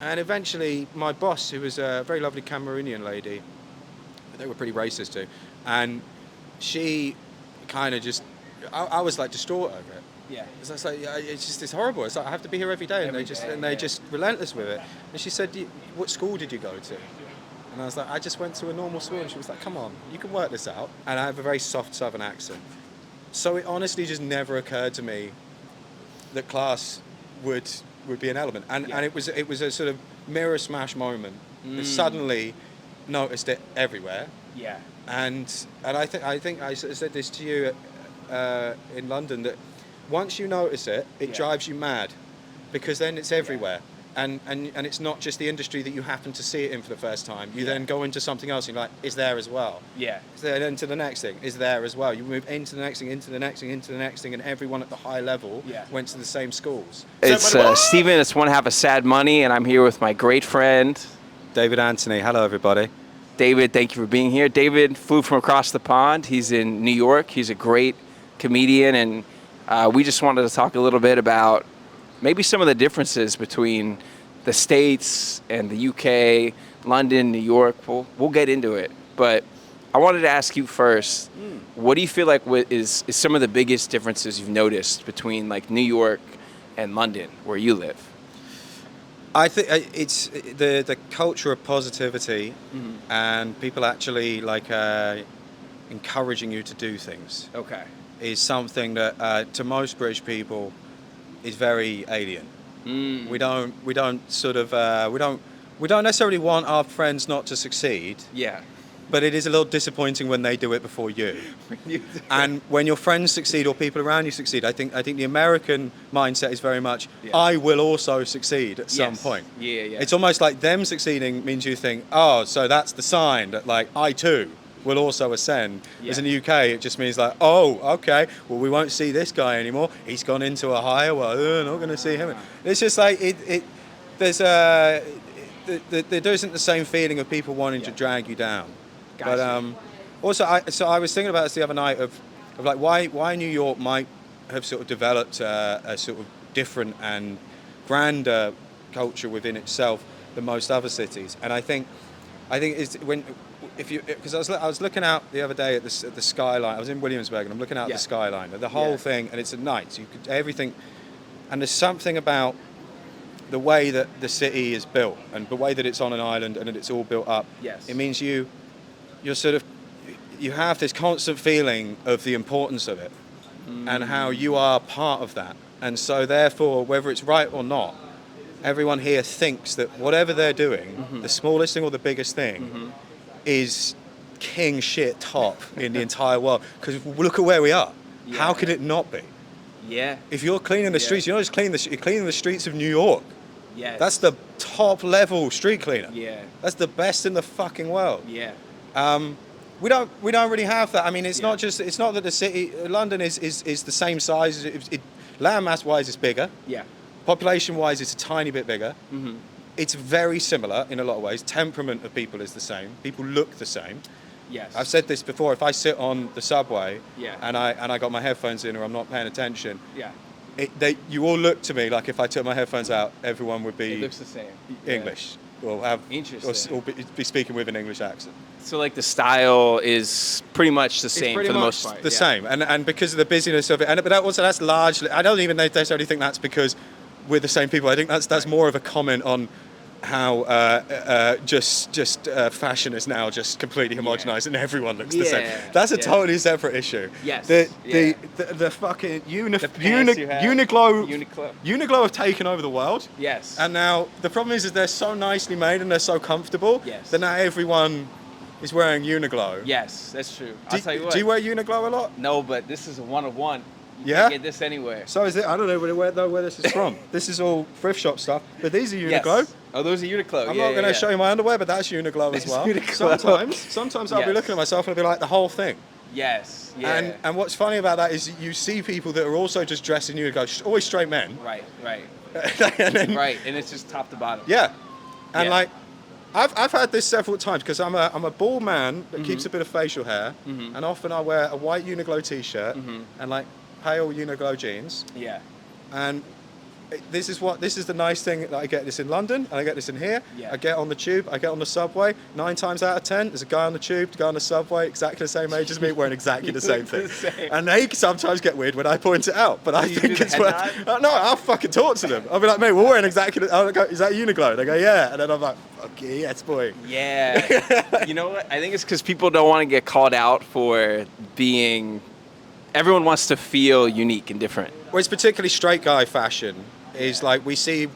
And eventually my boss, who was a very lovely Cameroonian lady, they were pretty racist too, and she kind of just, I was like distraught over it. Yeah. It's like, it's horrible. It's like, I have to be here every day, and they're just relentless with it. And she said, what school did you go to? And I was like, I just went to a normal school. And she was like, come on, you can work this out. And I have a very soft Southern accent. So it honestly just never occurred to me that class would be an element. And it was a sort of mirror smash moment. I suddenly noticed it everywhere. Yeah. And I think I said this to you in London, that once you notice it, it drives you mad, because then it's everywhere. And it's not just the industry that you happen to see it in for the first time. You then go into something else and you're like, is there as well? Yeah. Then into the next thing, is there as well? You move into the next thing, into the next thing, into the next thing, and everyone at the high level went to the same schools. It's Stephen, it's one half of Sad Money, and I'm here with my great friend, David Anthony. Hello, everybody. David, thank you for being here. David flew from across the pond. He's in New York. He's a great comedian, and we just wanted to talk a little bit about maybe some of the differences between the States and the UK, London, New York. We'll get into it. But I wanted to ask you first, what do you feel like is some of the biggest differences you've noticed between like New York and London, where you live? I think it's the culture of positivity, and people actually like encouraging you to do things. Okay. Is something that to most British people is very alien. We don't necessarily want our friends not to succeed. Yeah. But it is a little disappointing when they do it before you. And when your friends succeed or people around you succeed, I think the American mindset is very much, I will also succeed at some point. Yeah. It's almost like them succeeding means you think, oh, so that's the sign that like I too will also ascend. As in the UK, it just means like, oh, okay, well, we won't see this guy anymore. He's gone into a higher, well, we're not going to see him. It's just like, there isn't the same feeling of people wanting to drag you down. Gotcha. But also, I was thinking about this the other night of like why New York might have sort of developed a sort of different and grander culture within itself than most other cities. And I think it's because I was looking out the other day at the skyline. I was in Williamsburg and I'm looking out at the skyline, the whole thing, and it's at night. So you could everything, and there's something about the way that the city is built and the way that it's on an island and that it's all built up. Yes. It means you have this constant feeling of the importance of it and how you are part of that. And so therefore, whether it's right or not, everyone here thinks that whatever they're doing, the smallest thing or the biggest thing, is king shit top in the entire world. Because look at where we are. Yeah. How could it not be? Yeah. If you're cleaning the streets, you're not just you're cleaning the streets of New York. Yes. That's the top level street cleaner. Yeah. That's the best in the fucking world. Yeah. We don't really have that. I mean, it's not that the city, London is the same size. Land mass wise, it's bigger. Yeah. Population wise, it's a tiny bit bigger. It's very similar in a lot of ways. Temperament of people is the same. People look the same. Yes. I've said this before. If I sit on the subway and I got my headphones in or I'm not paying attention, you all look to me like if I took my headphones out, everyone would be it looks the same. English or have Interesting. or be speaking with an English accent. So like the style is pretty much the same for the most part. The same, and because of the busyness of it, but that's largely. I don't even necessarily think that's because we're the same people. I think that's more of a comment on how fashion is now just completely homogenized and everreavon looks the same. That's a totally separate issue. Yes. The fucking Uniqlo have taken over the world. Yes. And now the problem is they're so nicely made and they're so comfortable that now everyone is wearing Uniqlo. Yes, that's true. I'll tell you what. Do you wear Uniqlo a lot? No, but this is a one-of-one. You Yeah? can't get this anywhere. So is it? I don't know where this is from. This is all thrift shop stuff, but these are Uniqlo. Yes. Oh, those are Uniqlo. I'm not going to show you my underwear, but that's Uniqlo as well. Uniqlo. Sometimes I'll be looking at myself and I'll be like, the whole thing. Yes. Yeah. And what's funny about that is you see people that are also just dressed in Uniqlo, always straight men. Right. And then, Right, and it's just top to bottom. Yeah. And like, I've had this several times because I'm a bald man that keeps a bit of facial hair, and often I wear a white Uniqlo t-shirt and like pale Uniqlo jeans. Yeah. And this is the nice thing that I get this in London and I get this in here. Yeah. I get on the tube, I get on the subway. 9 times out of 10, there's a guy on the tube, a guy on the subway, exactly the same age as me, wearing exactly the same thing. And they sometimes get weird when I point it out, but I think it's worth. No, I'll fucking talk to them. I'll be like, mate, we're wearing exactly. I'll go, is that Uniqlo? They go, yeah, and then I'm like, okay, yes, boy. Yeah. You know what? I think it's because people don't want to get called out for being. Everyone wants to feel unique and different. Well, it's particularly straight guy fashion. Is like we see.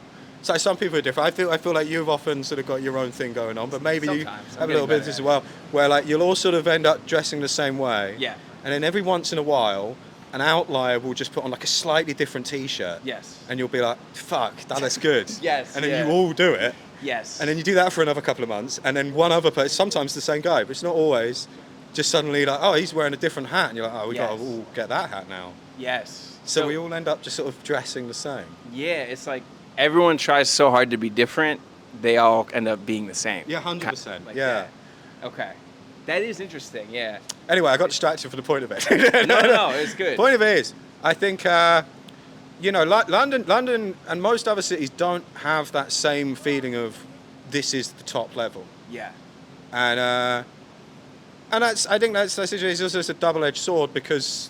So some people are different. I feel like you've often sort of got your own thing going on, but maybe Sometimes. you have a little bit as well, where like you'll all sort of end up dressing the same way. Yeah. And then every once in a while, an outlier will just put on like a slightly different T-shirt. Yes. And you'll be like, fuck, that looks good. Yes. And then you all do it. Yes. And then you do that for another couple of months, and then one other person, sometimes the same guy, but it's not always, just suddenly like, oh, he's wearing a different hat, and you're like, oh, we got to all get that hat now. Yes. So we all end up just sort of dressing the same. Yeah, it's like everyone tries so hard to be different, they all end up being the same. Yeah, 100%. Like yeah. That. Okay. That is interesting, yeah. Anyway, I got distracted from the point of it. No, it's good. Point of it is, I think, London and most other cities don't have that same feeling of this is the top level. Yeah. And I think that's also a double-edged sword because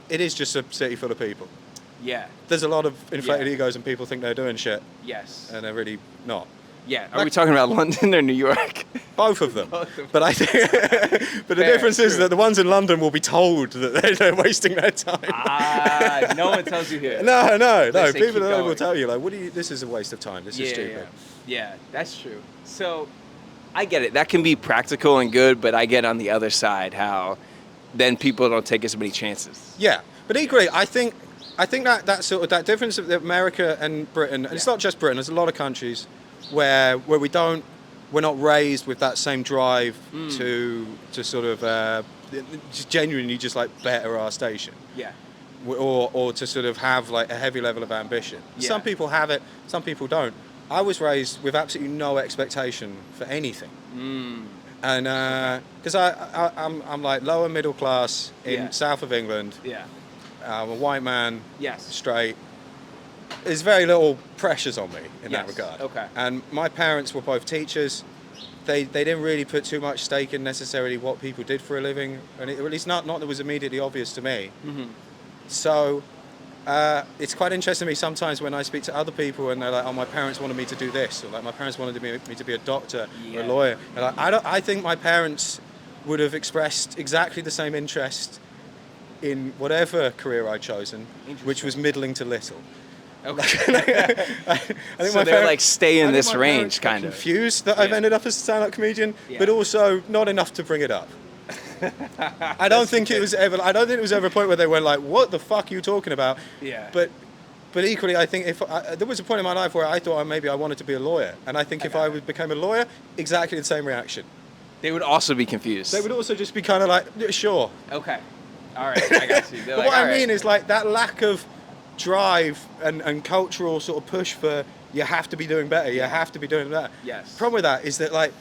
it is just a city full of people. Yeah. There's a lot of inflated egos and people think they're doing shit. Yes. And they're really not. Yeah. Are we talking about London or New York? Both of them. Both of them. But I think, but the difference is that the ones in London will be told that they're wasting their time. No one tells you here. No. They say People keep going. will tell you like, this is a waste of time. This is stupid. Yeah, that's true. So, I get it. That can be practical and good, but I get on the other side how then people don't take as many chances. Yeah, but equally, I think that sort of that difference of America and Britain, and it's not just Britain. There's a lot of countries where we're not raised with that same drive to sort of just genuinely just like better our station. Yeah. Or to sort of have like a heavy level of ambition. Yeah. Some people have it, some people don't. I was raised with absolutely no expectation for anything. And because I'm like lower middle class in south of England. Yeah. I'm a white man. Yes. Straight. There's very little pressures on me in that regard. Okay. And my parents were both teachers. They didn't really put too much stake in necessarily what people did for a living, or at least not that was immediately obvious to me. Mm-hmm. So it's quite interesting to me sometimes when I speak to other people and they're like, oh, my parents wanted me to do this, or like my parents wanted me to be a doctor or a lawyer. And like, I think my parents would have expressed exactly the same interest in whatever career I'd chosen, which was middling to little. Okay. I think so they're like stay in this range, kind of. Confused that I've ended up as a stand-up comedian, but also not enough to bring it up. I don't think it was ever a point where they went like, "What the fuck are you talking about?" Yeah. But equally, I think there was a point in my life where I thought maybe I wanted to be a lawyer, and I think if I became a lawyer, exactly the same reaction. They would also be confused. They would also just be kind of like, yeah, "Sure." Okay. All right. I got you. But like, what I mean is like that lack of drive and cultural sort of push for you have to be doing better, you have to be doing that. Yes. The problem with that is that like,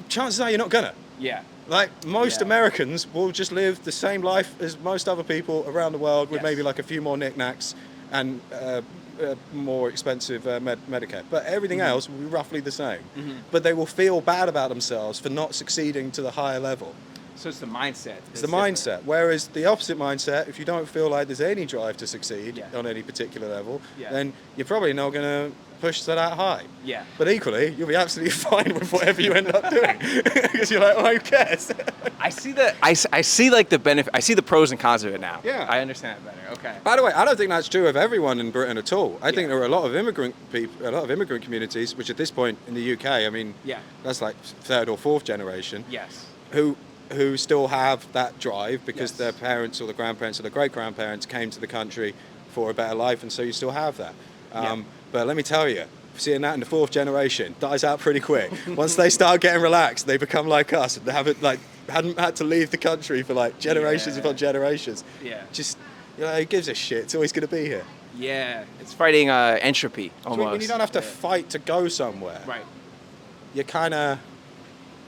chances are you're not gonna. Yeah. Like most Americans will just live the same life as most other people around the world with maybe like a few more knickknacks and more expensive Medicare. But everything else will be roughly the same. Mm-hmm. But they will feel bad about themselves for not succeeding to the higher level. So it's the mindset. It's the mindset. Whereas the opposite mindset, if you don't feel like there's any drive to succeed on any particular level, then you're probably not going to push that high. Yeah. But equally, you'll be absolutely fine with whatever you end up doing because you're like, oh, who cares? I see like the benefit. I see the pros and cons of it now. Yeah. I understand it better. Okay. By the way, I don't think that's true of everyone in Britain at all. I think there are a lot of immigrant people, a lot of immigrant communities, which at this point in the UK, I mean, that's like third or fourth generation. Yes. Who still have that drive because their parents or the grandparents or the great-grandparents came to the country for a better life, and so you still have that. But let me tell you, seeing that in the fourth generation dies out pretty quick. Once they start getting relaxed, they become like us, and they hadn't had to leave the country for like generations upon generations. Yeah. Just, who gives a shit? It's always going to be here. Yeah, it's fighting entropy almost. So when you don't have to fight to go somewhere. Right. You're kind of.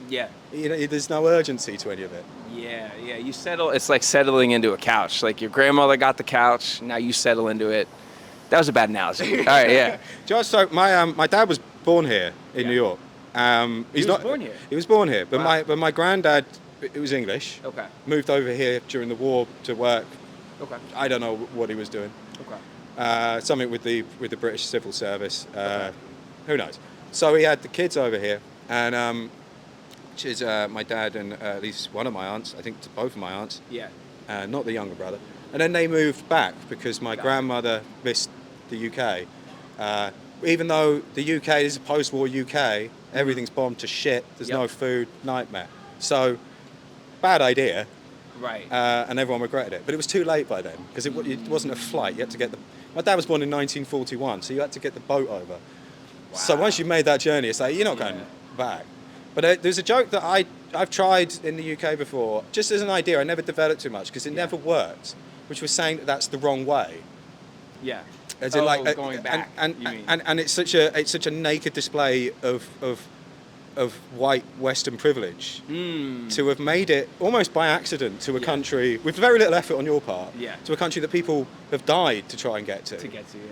Yeah. There's no urgency to any of it. Yeah. You settle. It's like settling into a couch. Like your grandmother got the couch, now you settle into it. That was a bad analogy. All right, yeah. Just so my dad was born here in New York. He was born here? He was born here, but Wow. my granddad, it was English. Okay. Moved over here during the war to work. Okay. I don't know what he was doing. Okay. Something with the British Civil Service. Who knows? So he had the kids over here, and which is my dad and at least one of my aunts. I think both of my aunts. Yeah. Not the younger brother. And then they moved back because my grandmother missed the UK. Even though the UK is a post-war UK, everything's bombed to shit. There's no food, nightmare. So, bad idea. Right. And everyone regretted it. But it was too late by then because it wasn't a flight. You had to get my dad was born in 1941, so you had to get the boat over. Wow. So once you made that journey, it's like, you're not going back. But there's a joke that I've tried in the UK before, just as an idea. I never developed too much because it never worked, which was saying that that's the wrong way. Yeah. As in, like, going back. And it's such a naked display of white Western privilege to have made it almost by accident to a country with very little effort on your part, to a country that people have died to try and get to.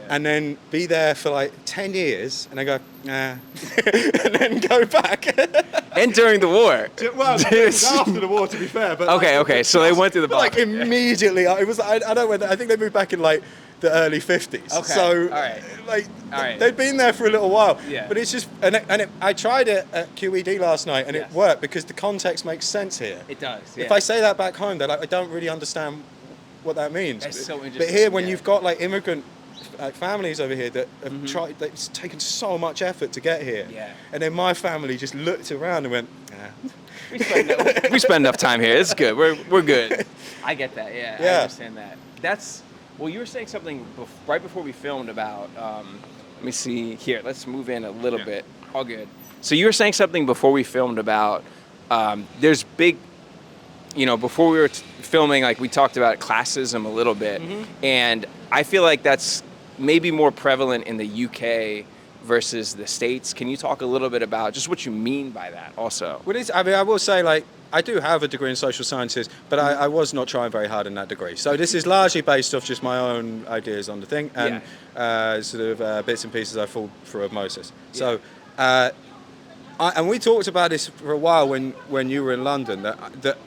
And then be there for like 10 years and then go, nah, and then go back. And during the war. Well, it was after the war, to be fair. But okay. So they went through the like immediately. It was. I don't know. I think they moved back in like the early 50s. Okay. So, all right. Like, all right. They'd been there for a little while. Yeah. But it's just, I tried it at QED last night, and it worked because the context makes sense here. It does. Yeah. If I say that back home, they're like, I don't really understand what that means. That's so interesting. But here, when you've got like immigrant families over here that have tried, it's taken so much effort to get here. Yeah. And then my family just looked around and went, nah. We spend enough time here. It's good. We're good. I get that. Yeah. I understand that. Well, you were saying something right before we filmed about. Let me see here. Let's move in a little bit. All good. So you were saying something before we filmed about. There's big. Before we were filming, like we talked about classism a little bit, and I feel like that's maybe more prevalent in the UK versus the States. Can you talk a little bit about just what you mean by that also? Well, I will say, like, I do have a degree in social sciences, but I was not trying very hard in that degree. So this is largely based off just my own ideas on the thing and sort of bits and pieces I fall through of Moses. So, and we talked about this for a while when you were in London, that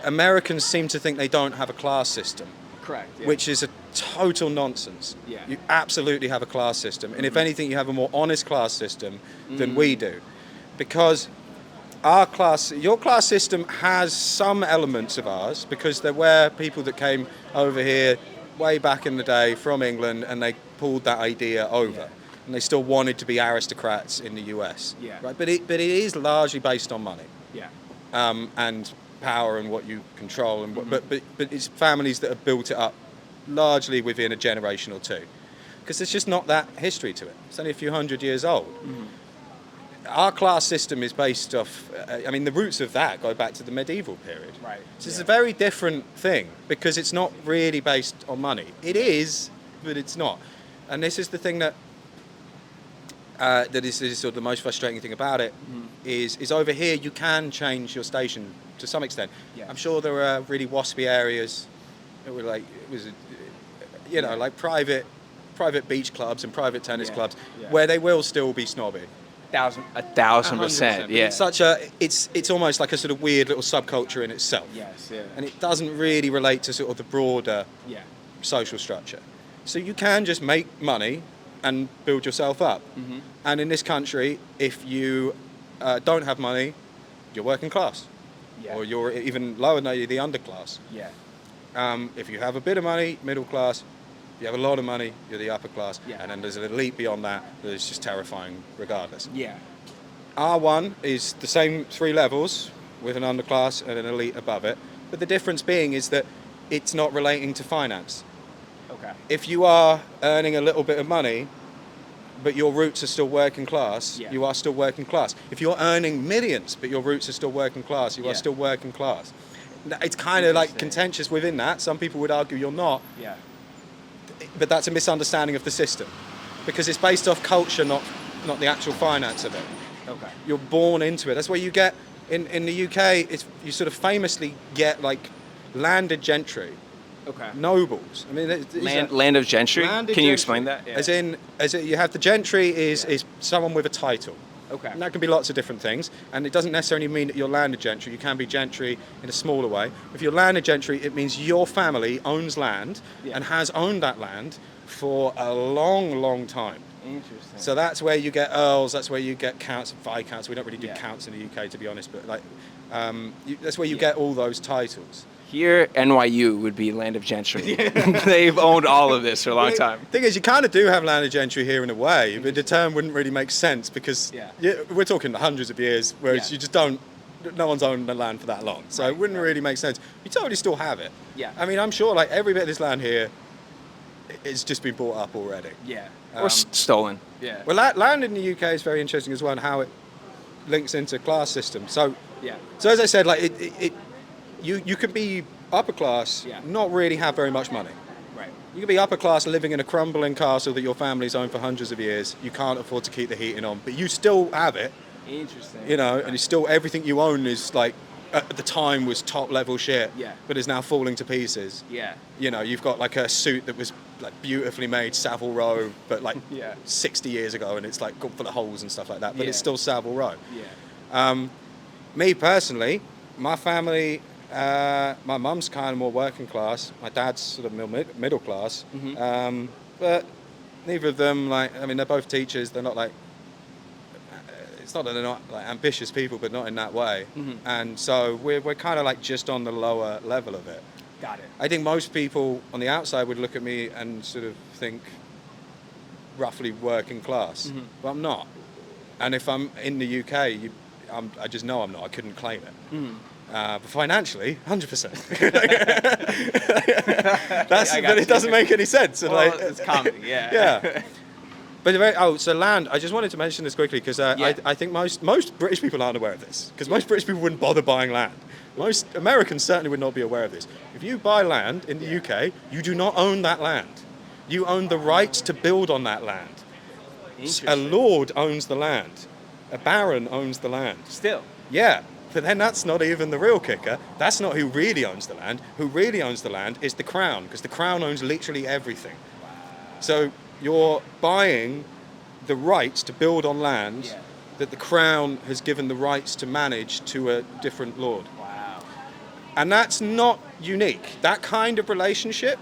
Americans seem to think they don't have a class system. Correct. Yeah. Which is a total nonsense. Yeah. You absolutely have a class system. And if anything, you have a more honest class system than we do. Because your class system has some elements of ours, because there were people that came over here way back in the day from England and they pulled that idea over. Yeah. And they still wanted to be aristocrats in the US. Yeah. Right? But it is largely based on money. Yeah. And power and what you control, and but it's families that have built it up largely within a generation or two, because there's just not that history to it. It's only a few hundred years old. Our class system is based off. The roots of that go back to the medieval period. Right. So it's a very different thing because it's not really based on money. It is, but it's not. And this is the thing that is sort of the most frustrating thing about it. Is over here you can change your station to some extent. Yeah. I'm sure there are really waspy areas that were like like private beach clubs and private tennis clubs where they will still be snobby. 1,000%. Yeah. It's almost like a sort of weird little subculture in itself. Yes. Yeah. And it doesn't really relate to sort of the broader social structure. So you can just make money and build yourself up. And in this country, if you don't have money, you're working class. Yeah. Or you're even lower than the underclass. Yeah. If you have a bit of money, middle class. If you have a lot of money, you're the upper class. Yeah. And then there's an elite beyond that is just terrifying regardless. Yeah. R1 is the same 3 levels with an underclass and an elite above it. But the difference being is that it's not relating to finance. Okay. If you are earning a little bit of money, but your roots are still working class, you are still working class. If you're earning millions, but your roots are still working class, you are still working class. It's kind of like contentious within that. Some people would argue you're not. Yeah. But that's a misunderstanding of the system, because it's based off culture, not the actual finance of it. Okay. You're born into it. That's where you get in the UK. You sort of famously get like landed gentry Okay. Nobles. I mean, Land of gentry. landed Can you gentry. explain that? Yeah. As in you have the gentry is someone with a title. Okay. And that can be lots of different things, and it doesn't necessarily mean that you're landed gentry. You can be gentry in a smaller way. If you're landed gentry, it means your family owns land and has owned that land for a long, long time. Interesting. So that's where you get earls, that's where you get counts and viscounts. We don't really do counts in the UK, to be honest, but like that's where you get all those titles. Here, NYU would be land of gentry. They've owned all of this for a long time. The thing is, you kind of do have landed gentry here in a way, but the term wouldn't really make sense because we're talking hundreds of years, whereas you just don't, no one's owned the land for that long. So it wouldn't really make sense. You totally still have it. Yeah. I mean, I'm sure like every bit of this land here is just been bought up already. Yeah. Or stolen. Yeah. Well, land in the UK is very interesting as well, and how it links into class system. So as I said, like you could be upper class, not really have very much money. Right. You could be upper class living in a crumbling castle that your family's owned for hundreds of years. You can't afford to keep the heating on, but you still have it. Interesting. You know, and it's still everything you own is like at the time was top level shit, but is now falling to pieces. Yeah. You know, you've got like a suit that was like beautifully made Savile Row, but like 60 years ago, and it's like got full of holes and stuff like that. But it's still Savile Row. Yeah. Me personally, my family, my mum's kind of more working class. My dad's sort of middle class. But neither of them, like, I mean, they're both teachers. They're not like, it's not that they're not like ambitious people, but not in that way. And so we're kind of like just on the lower level of it. Got it. I think most people on the outside would look at me and sort of think roughly working class, but I'm not. And if I'm in the UK, I just know I'm not. I couldn't claim it. But financially, 100%. But it doesn't make any sense. Well, like, it's comedy, yeah. Yeah. But so land, I just wanted to mention this quickly because I think most British people aren't aware of this, because most British people wouldn't bother buying land. Most Americans certainly would not be aware of this. If you buy land in the UK, you do not own that land. You own the rights to build on that land. A lord owns the land. A baron owns the land. Still. Yeah, but then that's not even the real kicker. That's not who really owns the land. Who really owns the land is the crown, because the crown owns literally everything. So you're buying the rights to build on land that the crown has given the rights to manage to a different lord. Wow. And that's not unique. That kind of relationship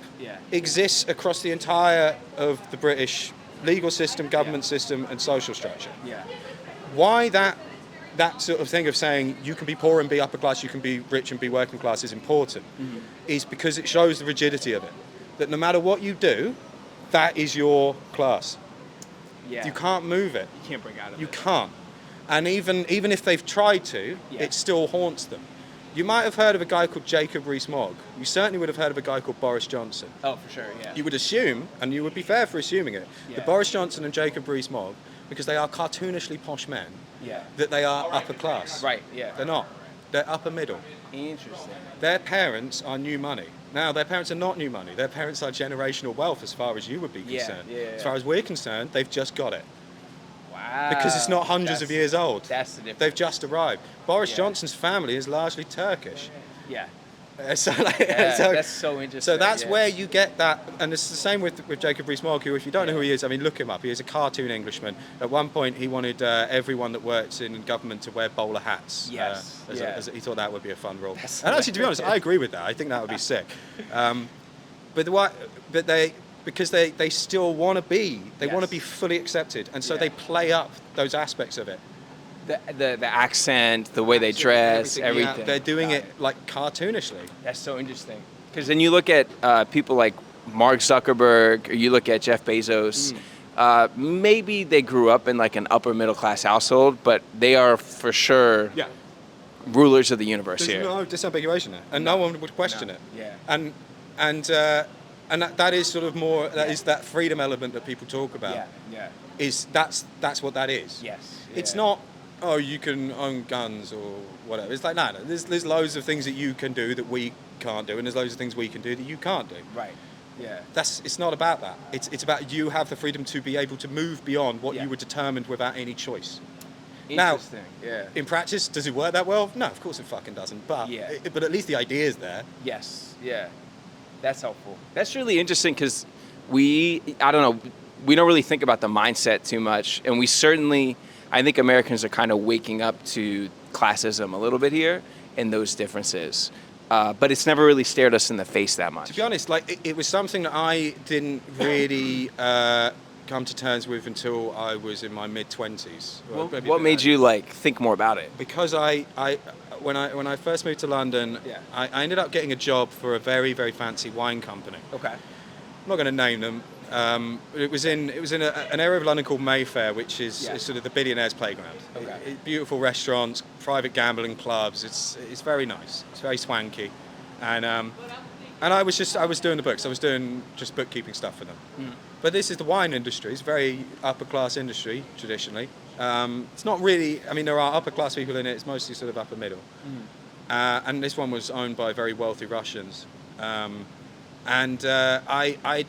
exists across the entire of the British legal system, government system, and social structure. Yeah. Why that sort of thing of saying you can be poor and be upper class, you can be rich and be working class is important, is because it shows the rigidity of it. That no matter what you do, that is your class. Yeah. You can't move it. You can't break out of it. You can't. And even if they've tried to, it still haunts them. You might have heard of a guy called Jacob Rees-Mogg. You certainly would have heard of a guy called Boris Johnson. Oh, for sure, yeah. You would assume, and you would be fair for assuming it, that Boris Johnson and Jacob Rees-Mogg, because they are cartoonishly posh men, that they are upper class. Right, yeah. They're not. They're upper middle. Interesting. Their parents are new money. Now, their parents are not new money. Their parents are generational wealth as far as you would be concerned. As far as we're concerned, they've just got it. Wow. Because it's not hundreds of years old. That's the difference. They've just arrived. Boris Johnson's family is largely Turkish. Yeah. That's so interesting. So that's where you get that, and it's the same with Jacob Rees-Mogg, who, if you don't know who he is, I mean, look him up. He is a cartoon Englishman. At one point, he wanted everyone that works in government to wear bowler hats. Yes. He thought that would be a fun rule. And actually, to be honest, I agree with that. I think that would be sick. Because they still want to be, want to be fully accepted, and so they play up those aspects of it. The accent, the way they dress, everything. Yeah, they're doing it like cartoonishly. That's so interesting. Because then you look at people like Mark Zuckerberg, or you look at Jeff Bezos. Maybe they grew up in like an upper middle class household, but they are for sure rulers of the universe here. There's no disambiguation there, and no one would question it. Yeah. And that is sort of more is that freedom element that people talk about. That's what that is. Yes. It's not, oh, you can own guns or whatever. It's like, no, there's loads of things that you can do that we can't do, and there's loads of things we can do that you can't do. Right. Yeah. It's not about that. It's about you have the freedom to be able to move beyond what you were determined without any choice. Interesting. Now, in practice, does it work that well? No, of course it fucking doesn't. But but at least the idea is there. Yes. Yeah. That's helpful. That's really interesting because we don't really think about the mindset too much. And we certainly, I think Americans are kind of waking up to classism a little bit here and those differences. But it's never really stared us in the face that much. To be honest, like it was something that I didn't really come to terms with until I was in my mid-20s. Well, what made you like think more about it? Because when I first moved to London, I ended up getting a job for a very, very fancy wine company. Okay. I'm not going to name them. It was in an area of London called Mayfair, which is sort of the billionaire's playground. Okay. Beautiful restaurants, private gambling clubs. It's very nice. It's very swanky, and I was doing the books. I was doing just bookkeeping stuff for them. Mm. But this is the wine industry. It's a very upper class industry traditionally. It's not really. I mean, there are upper class people in it. It's mostly sort of upper middle. Mm. And this one was owned by very wealthy Russians. And it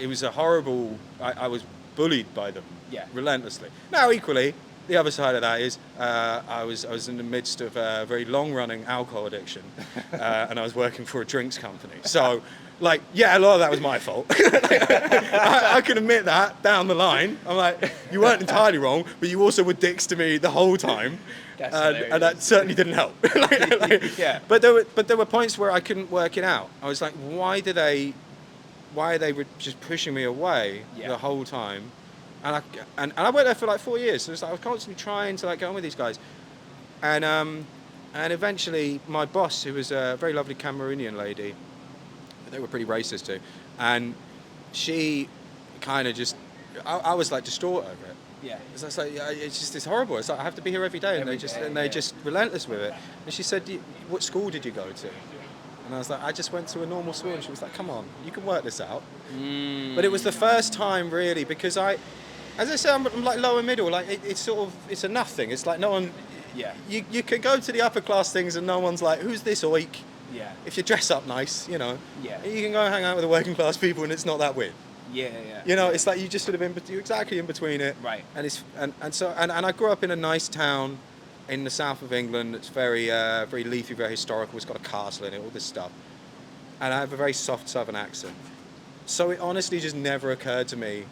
was a horrible. I was bullied by them, relentlessly. Now, equally, the other side of that is I was in the midst of a very long-running alcohol addiction, and I was working for a drinks company. So, like, a lot of that was my fault. I can admit that down the line. I'm like, you weren't entirely wrong, but you also were dicks to me the whole time. And that certainly didn't help. But there were points where I couldn't work it out. I was like, why are they just pushing me away the whole time? And I worked there for like 4 years. So it was like I was constantly trying to like get on with these guys. And eventually my boss, who was a very lovely Cameroonian lady, they were pretty racist too, and she kind of just, I was like distraught over it. Yeah. It's like, it's horrible. It's like I have to be here every day, and they're just relentless with it. And she said, "What school did you go to?" And I was like, "I just went to a normal school." And she was like, "Come on, you can work this out." Mm. But it was the first time really, because as I said, I'm like lower middle. Like it's a nothing. It's like no one. Yeah. You can go to the upper class things, and no one's like, "Who's this oik?" Yeah. If you dress up nice, you know. Yeah. You can go and hang out with the working class people, and it's not that weird. Yeah. You know, it's like you just sort of you're exactly in between it. Right. And so I grew up in a nice town in the south of England. It's very very leafy, very historical. It's got a castle in it, all this stuff. And I have a very soft southern accent. So it honestly just never occurred to me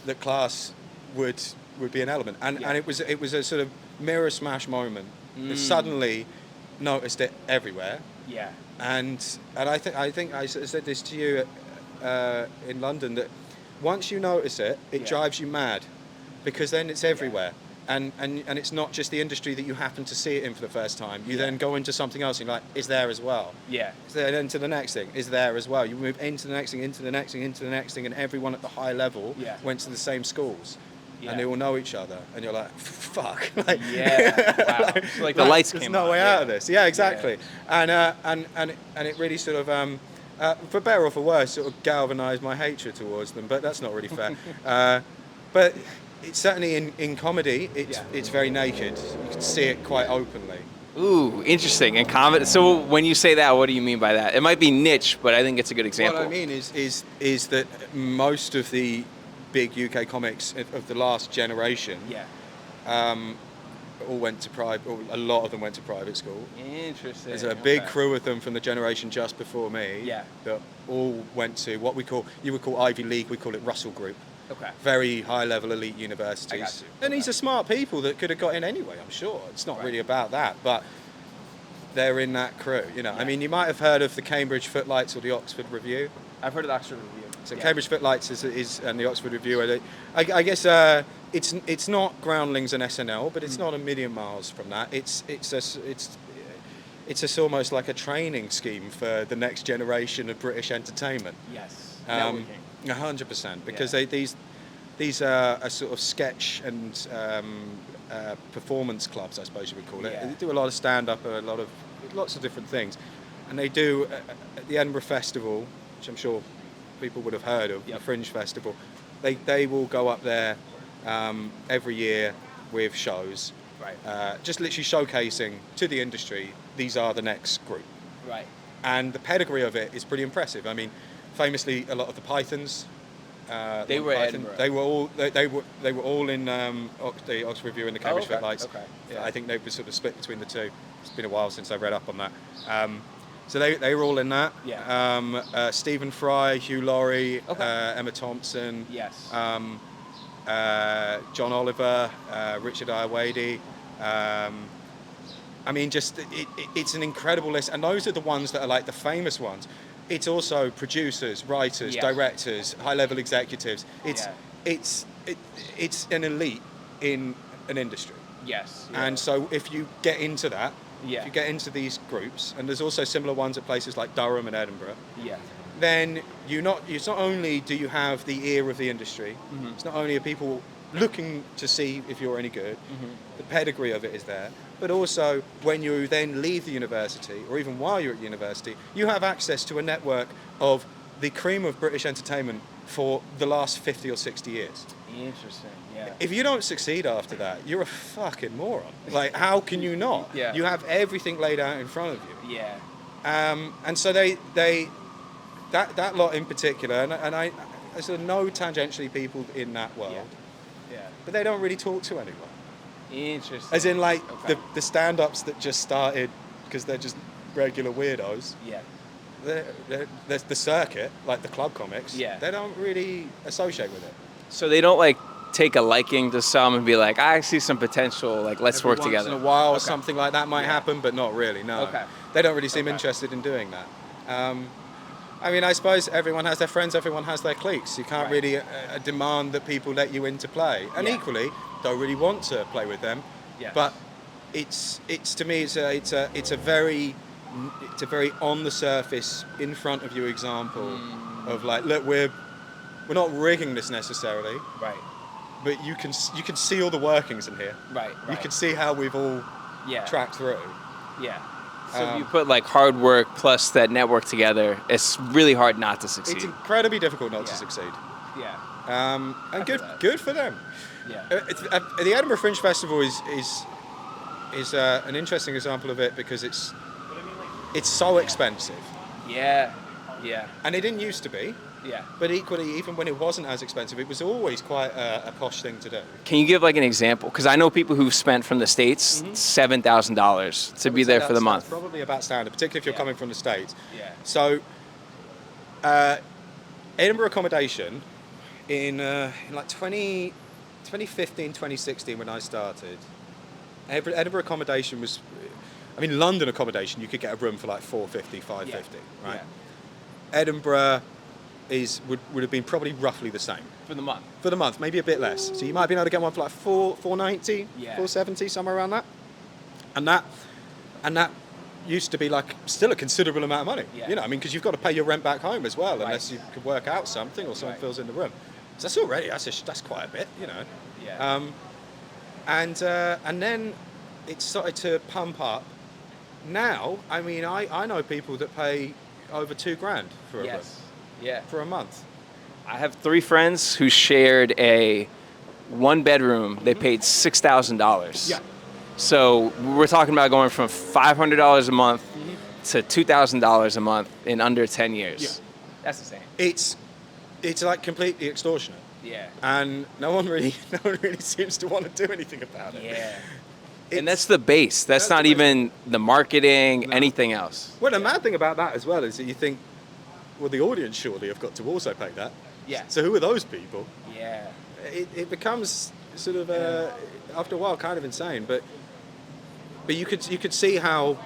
that class would be an element. And it was a sort of mirror smash moment. Mm. Suddenly noticed it everywhere. Yeah. And I think I said this to you in London, that once you notice it, it drives you mad, because then it's everywhere. And it's not just the industry that you happen to see it in for the first time. You then go into something else and you're like, it's there as well. Yeah. Then into the next thing, is there as well. You move into the next thing, into the next thing, into the next thing, and everyone at the high level went to the same schools. Yeah. And they all know each other, and you're like, fuck. Wow. So like the lights came on. There's no way out of this. Yeah, exactly. Yeah. And it really sort of, for better or for worse, sort of galvanised my hatred towards them. But that's not really fair. But it's certainly in comedy, it's very naked. You can see it quite openly. Ooh, interesting. And comedy. So when you say that, what do you mean by that? It might be niche, but I think it's a good example. What I mean is that most of the big UK comics of the last generation, all went to private. A lot of them went to private school. Interesting. There's a big crew of them from the generation just before me. That all went to what you would call Ivy League. We call it Russell Group. Okay. Very high level elite universities. And these are smart people that could have got in anyway. I'm sure it's not really about that, but they're in that crew. You know, I mean, you might have heard of the Cambridge Footlights or the Oxford Review. I've heard of the Oxford Review. So Cambridge Footlights is and the Oxford Review. I guess it's not Groundlings and SNL, but it's not a million miles from that. It's almost like a training scheme for the next generation of British entertainment. Yes. 100%, because these are a sort of sketch and performance clubs, I suppose you would call it. They do a lot of stand-up, lots of different things, and they do at the Edinburgh Festival, which I'm sure people would have heard of, the Fringe Festival. They will go up there every year with shows, just literally showcasing to the industry, these are the next group. Right. And the pedigree of it is pretty impressive. I mean, famously, a lot of the Pythons. They were Edinburgh. They were all in the Oxford Review and the Cambridge Footlights. Okay. Yeah, I think they were sort of split between the two. It's been a while since I read up on that. So they were all in that. Yeah. Stephen Fry, Hugh Laurie, Okay. Emma Thompson. Yes. John Oliver, Richard Iowade. I mean, just it's an incredible list, and those are the ones that are like the famous ones. It's also producers, writers, directors, high-level executives. It's an elite in an industry. Yes. And so if you get into that, Yeah. if you get into these groups, and there's also similar ones at places like Durham and Edinburgh, Yeah. then it's not only do you have the ear of the industry, it's not only are people looking to see if you're any good, the pedigree of it is there, but also when you then leave the university, or even while you're at university, you have access to a network of the cream of British entertainment for the last 50 or 60 years. Interesting. Yeah. If you don't succeed after that, you're a fucking moron. Like, how can you not? Yeah. You have everything laid out in front of you. Yeah. And so that lot in particular, and I sort of know tangentially people in that world, Yeah. but they don't really talk to anyone. Interesting. As in, like, Okay. the stand-ups that just started because they're just regular weirdos. Yeah. There's the circuit, like the club comics. Yeah. They don't really associate with it. So they don't like take a liking to some and be like, I see some potential. Like, let's work together. Once in a while, Okay. something like that might happen, but not really. No. Okay. They don't really seem Okay. interested in doing that. I mean, I suppose everyone has their friends, everyone has their cliques. You can't Right. really demand that people let you into play, and Yeah. equally don't really want to play with them. Yes. But it's to me it's a very on the surface, in front of you example of like, look, we're not rigging this necessarily, Right. but you can see all the workings in here. Right. You can see how we've all Yeah. tracked through. Yeah. So if you put like hard work plus that network together, it's really hard not to succeed. It's incredibly difficult not to Yeah. succeed. Yeah. And feel that. good for them. Yeah. The Edinburgh Fringe Festival is an interesting example of it because it's so expensive, Yeah. Yeah. and it didn't used to be. Yeah. But equally, even when it wasn't as expensive, it was always quite a posh thing to do. Can you give like an example? Because I know people who've spent from the States $7,000 to be there for the month. That's probably about standard, particularly if you're coming from the States. Yeah. So, Edinburgh accommodation in like 2015, 2016 when I started, Edinburgh accommodation was, I mean, London accommodation, you could get a room for like $450, $550, right? Yeah. Edinburgh would have been probably roughly the same. For the month. For the month, maybe a bit less. So you might have been able to get one for like $490, Yeah. $470, somewhere around that. And that used to be like still a considerable amount of money. Yeah. You know, I mean, because you've got to pay your rent back home as well, Right. unless you could work out something or someone Right. fills in the room. So that's already that's quite a bit, you know. Yeah. And then it started to pump up. Now, I mean, I know people that pay over $2,000 for a room. Yeah. For a month. I have 3 friends who shared a 1-bedroom. They paid $6,000. Yeah. So we're talking about going from $500 a month to $2,000 a month in under 10 years. Yeah. That's insane. It's like completely extortionate. Yeah. And no one really seems to want to do anything about it. Yeah. It's- And that's the base. That's not the base. even the marketing, anything else. Well, the mad thing about that as well is that you think, well, the audience surely have got to also pay that. Yeah. So who are those people? Yeah. It becomes sort of after a while kind of insane, but you could see how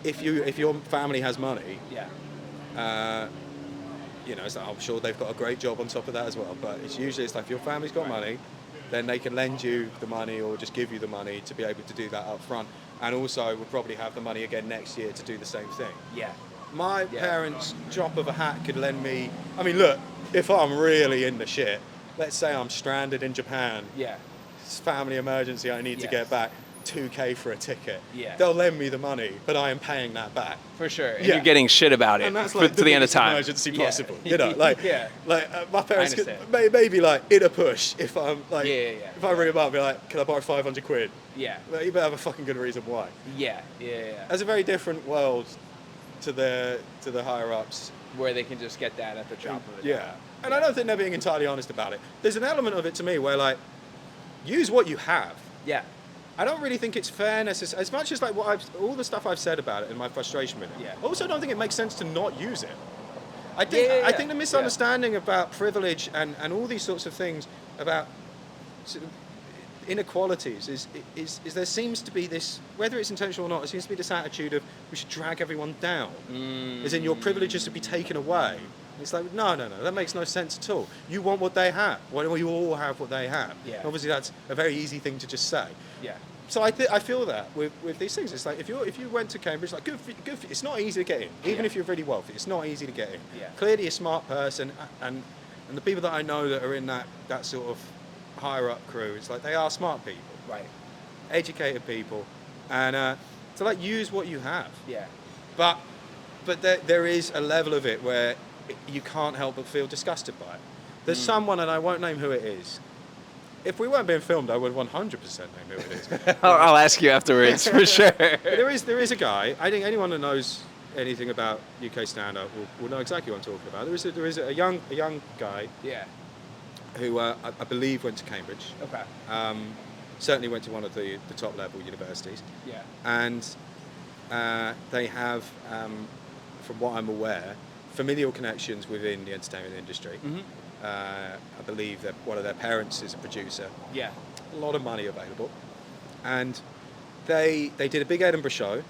if your family has money, Yeah. you know, it's like, I'm sure they've got a great job on top of that as well. But it's usually like if your family's got money, then they can lend you the money or just give you the money to be able to do that up front, and also would probably have the money again next year to do the same thing. Yeah. My parents, drop of a hat, could lend me. I mean, look, if I'm really in the shit, let's say I'm stranded in Japan, Yeah. it's family emergency, I need to Yes. get back, $2,000 for a ticket. Yeah. They'll lend me the money, but I am paying that back. For sure. And Yeah. you're getting shit about it And that's for, like to the end of biggest time. emergency Yeah. possible, you know, like, Yeah. My parents could understand. maybe like in a push if I'm like, Yeah. if I ring them up, be like, can I borrow £500? Yeah. Well, you better have a fucking good reason why. Yeah. Yeah. That's a very different world to the higher ups. Where they can just get that at the drop of a Yeah, dime. and I don't think they're being entirely honest about it. There's an element of it to me where like, use what you have. Yeah. I don't really think it's fairness as much as like all the stuff I've said about it and my frustration with it. Yeah. I also don't think it makes sense to not use it. I think the misunderstanding about privilege and all these sorts of things about sort of inequalities is there seems to be this, whether it's intentional or not, there seems to be this attitude of we should drag everyone down, as in your privileges to be taken away. It's like, no, that makes no sense at all. You want what they have. Why don't we all have what they have? Yeah. Obviously, that's a very easy thing to just say. Yeah. So I feel that with these things, it's like if you went to Cambridge, like good for you, it's not easy to get in, even if you're really wealthy. It's not easy to get in. Yeah. Clearly, a smart person, and the people that I know that are in that sort of higher up crew, it's like they are smart people, Right. educated people, and to like use what you have. Yeah. But there is a level of it where you can't help but feel disgusted by it. There's someone, and I won't name who it is. If we weren't being filmed, I would 100% name who it is. I'll ask you afterwards for sure. But there is a guy. I think anyone that knows anything about UK stand-up will know exactly what I'm talking about. There is a young guy. Yeah. Who I believe went to Cambridge. Okay. Certainly went to one of the top level universities. Yeah. And they have, from what I'm aware, familial connections within the entertainment industry. Mm-hmm. I believe that one of their parents is a producer. Yeah. A lot of money available. And they did a big Edinburgh show.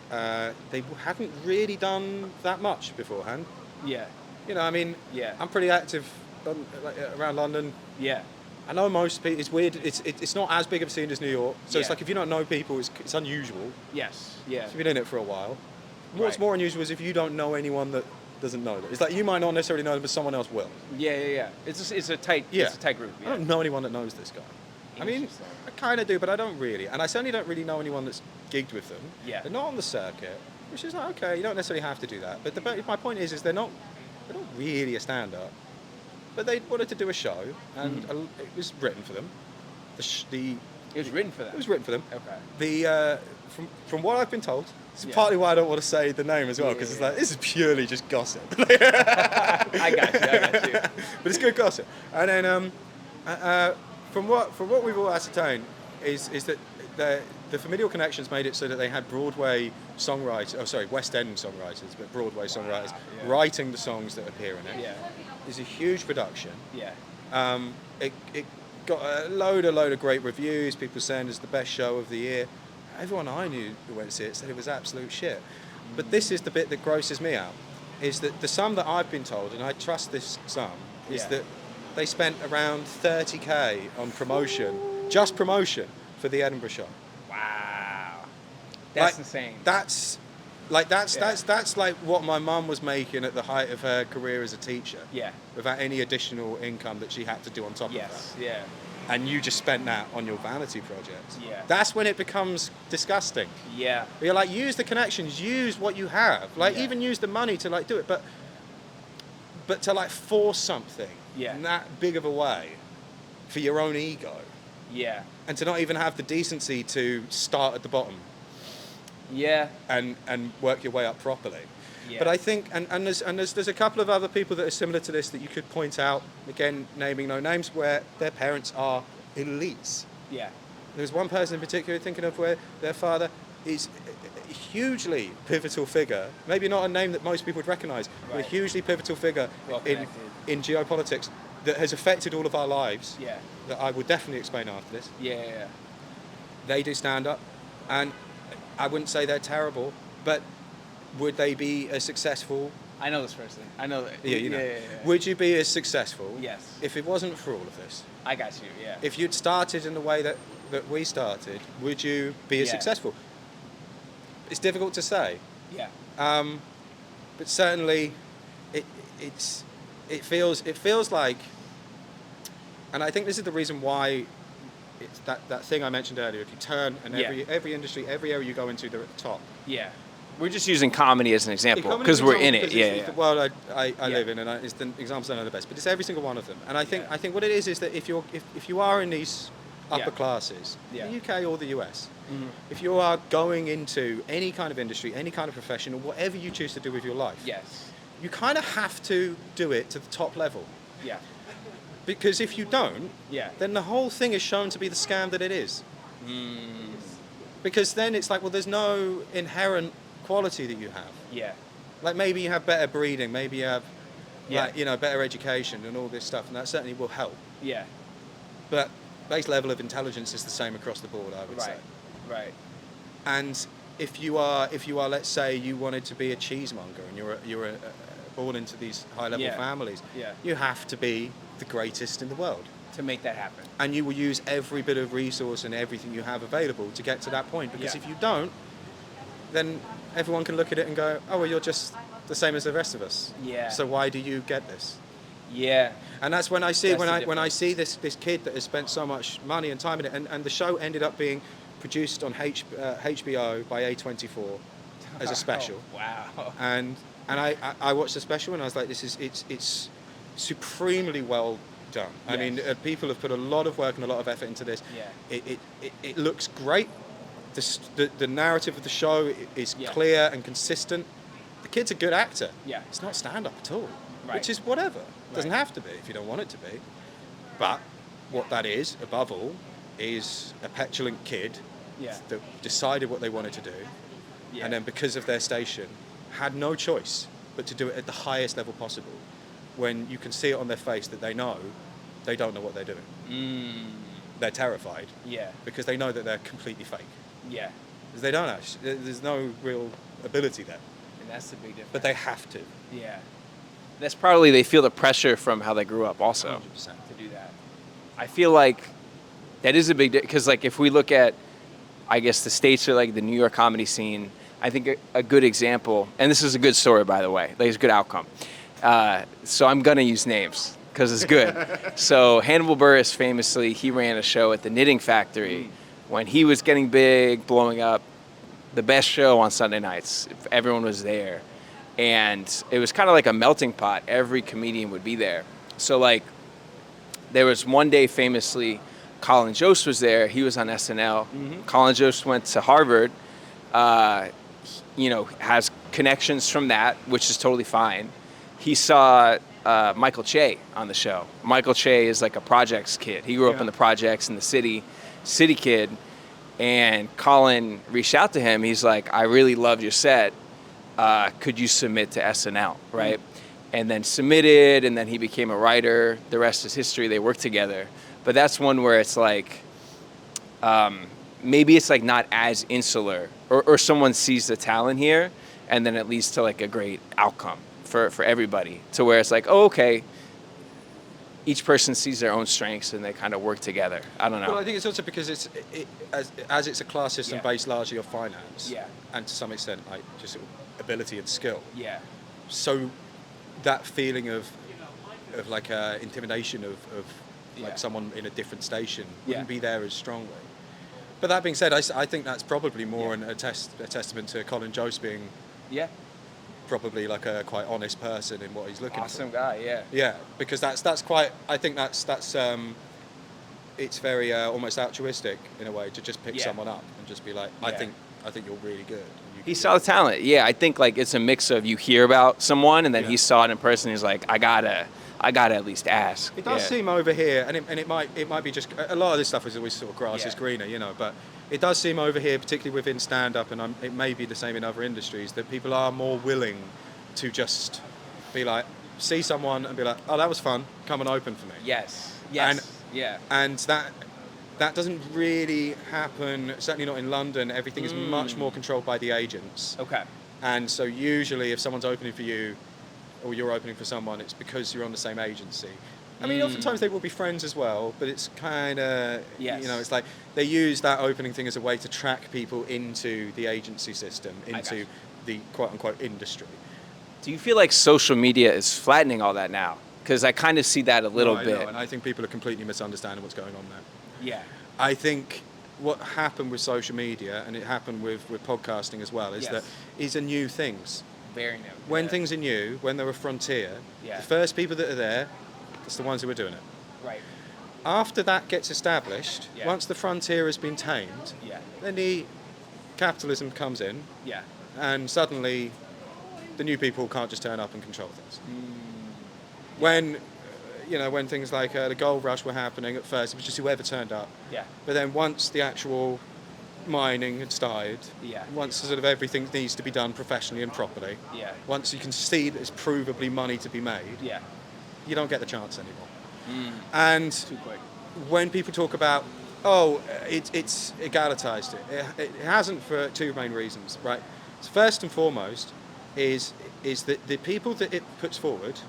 They hadn't really done that much beforehand. Yeah. You know, I mean, Yeah. I'm pretty active around London. Yeah. I know most people. It's weird. It's not as big of a scene as New York. So it's Yeah. like if you don't know people, it's unusual. Yes. Yeah. So if you've been in it for a while. What's Right. more unusual is if you don't know anyone that doesn't know that. It's like you might not necessarily know them, but someone else will. Yeah. It's a tight. Yeah. It's a tight group. I Yeah. don't know anyone that knows this guy. I mean, Interesting. I kind of do, but I don't really. And I certainly don't really know anyone that's gigged with them. Yeah. They're not on the circuit, which is like, okay, you don't necessarily have to do that. But my point is they're not really a stand-up. But they wanted to do a show, and it was written for them. It was written for them. It was written for them. Okay. From what I've been told, it's Yeah. partly why I don't want to say the name as well, because it's like, this is purely just gossip. I got you. But it's good gossip. And then from what we've all ascertained is that the familial connections made it so that they had Broadway songwriters, West End songwriters, but Broadway songwriters yeah. writing the songs that appear in it. Yeah. It's a huge production. Yeah. It got a load of great reviews, people saying it's the best show of the year. Everyone I knew who went to see it said it was absolute shit. But this is the bit that grosses me out, is that the sum that I've been told, and I trust this sum, is Yeah. that they spent around 30k on promotion, just promotion, for the Edinburgh show. Wow. That's Like, insane. That's like what my mum was making at the height of her career as a teacher. Yeah. Without any additional income that she had to do on top of that. Yes. Yeah. And you just spent that on your vanity project. Yeah. That's when it becomes disgusting. Yeah. You're like, use the connections, use what you have. Like, Yeah. even use the money to like do it, but to like force something Yeah. in that big of a way for your own ego, Yeah. and to not even have the decency to start at the bottom Yeah. and work your way up properly. Yeah. But I think, and there's a couple of other people that are similar to this that you could point out, again, naming no names, where their parents are elites. Yeah. There's one person in particular thinking of where their father is a hugely pivotal figure, maybe not a name that most people would recognise, but a Right. hugely pivotal figure Well in connected. geopolitics that has affected all of our lives, Yeah. that I will definitely explain after this. Yeah. They do stand-up, and I wouldn't say they're terrible, but would they be as successful? I know this person. I know that. Yeah, you know. Yeah. Would you be as successful Yes. if it wasn't for all of this? I got you. Yeah. If you'd started in the way that we started, would you be as Yeah. successful? It's difficult to say, Yeah. but certainly it feels like, and I think this is the reason why it's that thing I mentioned earlier. If you turn and Yeah. every industry, every area you go into, they're at the top. Yeah. We're just using comedy as an example Comedy because is we're an in example it. because Yeah. it's the world I Yeah. live in, and it's the examples I know the best. But it's every single one of them. And I think Yeah. I think what it is that if you are in these upper Yeah. classes, Yeah. the UK or the US, Mhm. if you are going into any kind of industry, any kind of profession, or whatever you choose to do with your life, Yes. you kind of have to do it to the top level. Yeah. Because if you don't, Yeah. then the whole thing is shown to be the scam that it is. Because then it's like, well, there's no inherent quality that you have. Yeah. Like maybe you have better breeding, maybe you have, Yeah. like, you know, better education and all this stuff, and that certainly will help. Yeah. But base level of intelligence is the same across the board, I would say. Right. And if you are, let's say, you wanted to be a cheesemonger and you're born into these high level families, you have to be the greatest in the world To make that happen. and you will use every bit of resource and everything you have available to get to that point. Because if you don't, then everyone can look at it and go, oh, well, you're just the same as the rest of us. Yeah. So why do you get this? Yeah. And that's when I see That's the when I see this kid that has spent so much money and time in it, and the show ended up being produced on HBO by A24 as a special. Oh, wow. And I watched the special and I was like, it's supremely well done. I mean, people have put a lot of work and a lot of effort into this. Yeah. It looks great. The narrative of the show is clear and consistent. The kid's a good actor. Yeah. It's not stand-up at all, Right. which is whatever. It doesn't have to be if you don't want it to be. But what that is, above all, is a petulant kid that decided what they wanted to do, and then because of their station, had no choice but to do it at the highest level possible, when you can see it on their face that they know they don't know what they're doing. They're terrified because they know that they're completely fake. Yeah. Because they don't actually, there's no real ability there, And that's the big difference. but they have to. Yeah. That's probably they feel the pressure from how they grew up also 100%. to do that. I feel like that is a big because like if we look at I guess the States or like the New York comedy scene, I think a good example, and this is a good story by the way, like it's a good outcome. So I'm gonna use names because it's good. So Hannibal Buress famously, he ran a show at the Knitting Factory when he was getting big, blowing up, the best show on Sunday nights. Everyone was there. And it was kind of like a melting pot. Every comedian would be there. So like there was one day famously, Colin Jost was there. He was on SNL. Colin Jost went to Harvard, has connections from that, which is totally fine. He saw Michael Che on the show. Michael Che is like a projects kid. He grew up in the projects in the city kid. And Colin reached out to him. He's like, I really loved your set. Could you submit to SNL, right? And then submitted, and then he became a writer. The rest is history. They worked together. But that's one where it's like, maybe it's like not as insular, or someone sees the talent here, and then it leads to like a great outcome for everybody, to where it's like, oh, okay, each person sees their own strengths and they kind of work together. I don't know. Well, I think it's also because as it's a class system based largely on finance, and to some extent like just sort of ability and skill. Yeah. So that feeling of like intimidation of like someone in a different station wouldn't be there as strongly. But that being said, I think that's probably more a testament to Colin Jost being probably like a quite honest person in what he's looking for. Awesome guy, Yeah, because that's quite. I think that's it's very almost altruistic in a way to just pick someone up and just be like, I think you're really good. He saw the talent. Yeah, I think like it's a mix of you hear about someone and then he saw it in person. He's like, I gotta at least ask. It does seem over here, and it might be just a lot of this stuff is always sort of grass is greener, but it does seem over here, particularly within stand-up, and it may be the same in other industries, that people are more willing to just be like, see someone and be like, oh, that was fun, come and open for me. Yes. And that doesn't really happen, certainly not in London. Everything is much more controlled by the agents. Okay. And so usually if someone's opening for you, or you're opening for someone, it's because you're on the same agency. I mean, oftentimes they will be friends as well, but it's kind of, it's like they use that opening thing as a way to track people into the agency system, into the quote-unquote industry. Do you feel like social media is flattening all that now? Because I kind of see that a little bit. No, and I think people are completely misunderstanding what's going on there. Yeah. I think what happened with social media, and it happened with podcasting as well, is that these are new things. Very new. When things are new, when they're a frontier, the first people that are there, it's the ones who are doing it. Right. After that gets established, once the frontier has been tamed, then the capitalism comes in, and suddenly the new people can't just turn up and control things. When things like the gold rush were happening at first, it was just whoever turned up. Yeah. But then once the actual mining had started, Yeah. once sort of everything needs to be done professionally and properly, Yeah. once you can see that there's provably money to be made, Yeah. you don't get the chance anymore. And Too quick. when people talk about, oh, it's egalitized it hasn't for two main reasons, right? So first and foremost is that the people that it puts forward,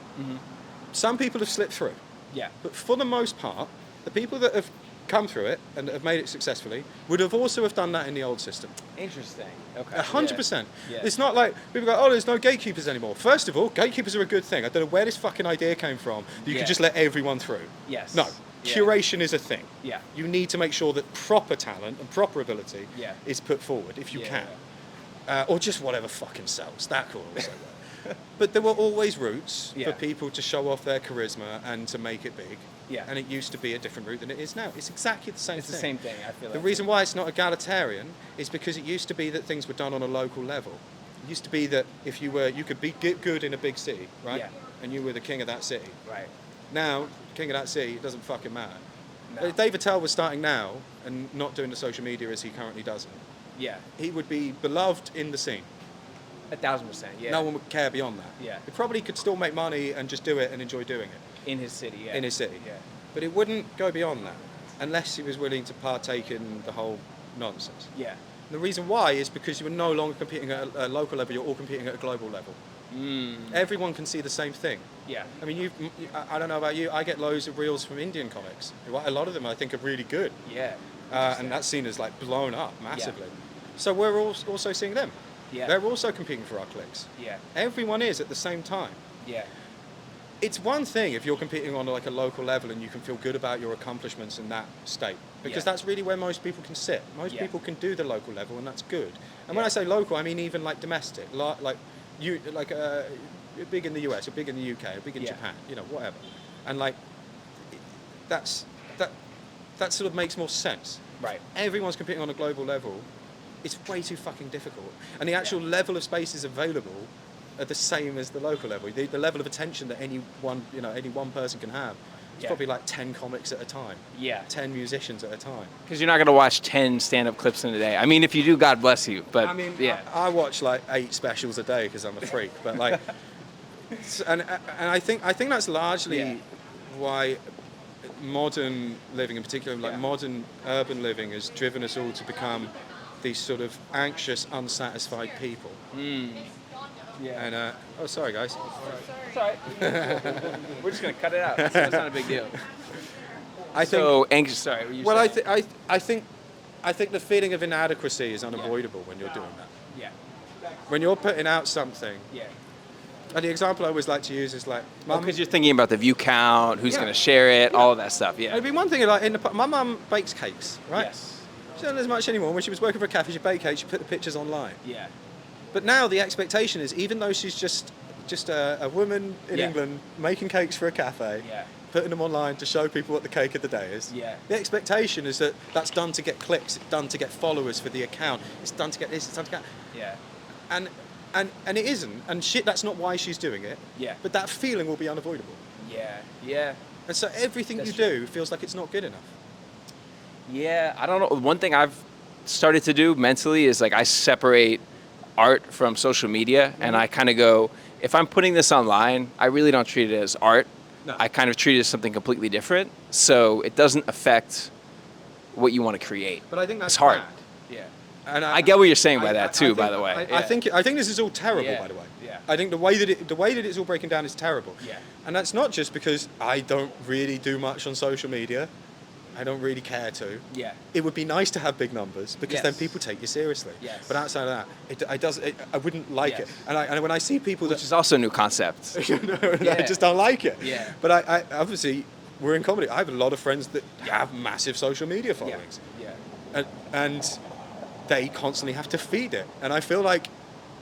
some people have slipped through. Yeah. But for the most part, the people that have come through it and have made it successfully would have also have done that in the old system. Interesting. Okay. 100%. Yeah. It's not like people go, oh, there's no gatekeepers anymore. First of all, gatekeepers are a good thing. I don't know where this fucking idea came from. You can just let everyone through. Yes. No. Yeah. Curation is a thing. Yeah. You need to make sure that proper talent and proper ability Yeah. is put forward if you Yeah. can. Or just whatever fucking sells. That could also work. But there were always routes Yeah. for people to show off their charisma and to make it big. Yeah. And it used to be a different route than it is now. It's exactly the same It's thing. the same thing, I feel like. The reason why it's not egalitarian is because it used to be that things were done on a local level. It used to be that if you could be good in a big city, right? Yeah. And you were the king of that city. Right. Now, king of that city, it doesn't fucking matter. No. If David Tell was starting now and not doing the social media as he currently does it, Yeah. he would be beloved in the scene. 1,000%. Yeah. No one would care beyond that. Yeah. He probably could still make money and just do it and enjoy doing it In his city. Yeah. in his city. Yeah. But it wouldn't go beyond that unless he was willing to partake in the whole nonsense. Yeah. And the reason why is because you are no longer competing at a local level, you're all competing at a global level. Everyone can see the same thing. Yeah. I mean, I don't know about you, I get loads of reels from Indian comics. A lot of them I think are really good. Yeah. And that scene is like blown up massively. So we're also seeing them. Yeah. They're also competing for our clicks. Yeah. Everyone is at the same time. Yeah. It's one thing if you're competing on like a local level and you can feel good about your accomplishments in that state, because Yeah. that's really where most people can sit. Most Yeah. people can do the local level, and that's good. And when Yeah. I say local, I mean even like domestic, like you're big in the US, you're big in the UK, you're big in Yeah. Japan, whatever. And like that sort of makes more sense. Right. Everyone's competing on a global level. It's way too fucking difficult, and the actual level of spaces available are the same as the local level. The level of attention that any one person can have is Yeah. probably like 10 comics at a time, Yeah. 10 musicians at a time. Because you're not going to watch 10 stand-up clips in a day. I mean, if you do, God bless you. But I mean, yeah. I watch like 8 specials a day because I'm a freak, but like, and I think that's largely Yeah. why modern living, in particular, like Yeah. modern urban living, has driven us all to become these sort of anxious, unsatisfied people. Yeah. And oh, sorry guys. It's all right. We're just going to cut it out. It's not a big deal. I think. So anxious. Sorry. What you Well, saying? I think the feeling of inadequacy is unavoidable when you're doing that. Yeah. When you're putting out something, Yeah. and the example I always like to use is like, Because you're thinking about the view count, who's Yeah. going to share it, all of that stuff. Yeah. it'd be one thing like my mum bakes cakes, right? Yes. She doesn't as much anymore. When she was working for a cafe, she baked cakes. She put the pictures online. Yeah. But now the expectation is, even though she's just a woman in Yeah. England making cakes for a cafe, Yeah. putting them online to show people what the cake of the day is. Yeah. The expectation is that that's done to get clicks, it's done to get followers for the account, it's done to get this, it's done to get... Yeah. And it isn't, and shit, that's not why she's doing it. Yeah. But that feeling will be unavoidable. Yeah. Yeah. And so everything That's you do feels like it's not good enough. Yeah, I don't know. One thing I've started to do mentally is like I separate art from social media, and I kind of go, if I'm putting this online, I really don't treat it as art. No. I kind of treat it as something completely different, so it doesn't affect what you want to create. But I think that's It's hard. bad. Yeah. And I get what you're saying by that too, by the way. I think this is all terrible, Yeah. by the way. Yeah. I think the way that it's all breaking down is terrible. Yeah. And that's not just because I don't really do much on social media. I don't really care to. Yeah. It would be nice to have big numbers because then Yes. people take you seriously. Yes. But outside of that, I wouldn't like it. Yes. And when I see people Which is also a new concept. I Yeah. just don't like it. Yeah. But I obviously, we're in comedy. I have a lot of friends that have massive social media followings. Yeah. And they constantly have to feed it. And I feel like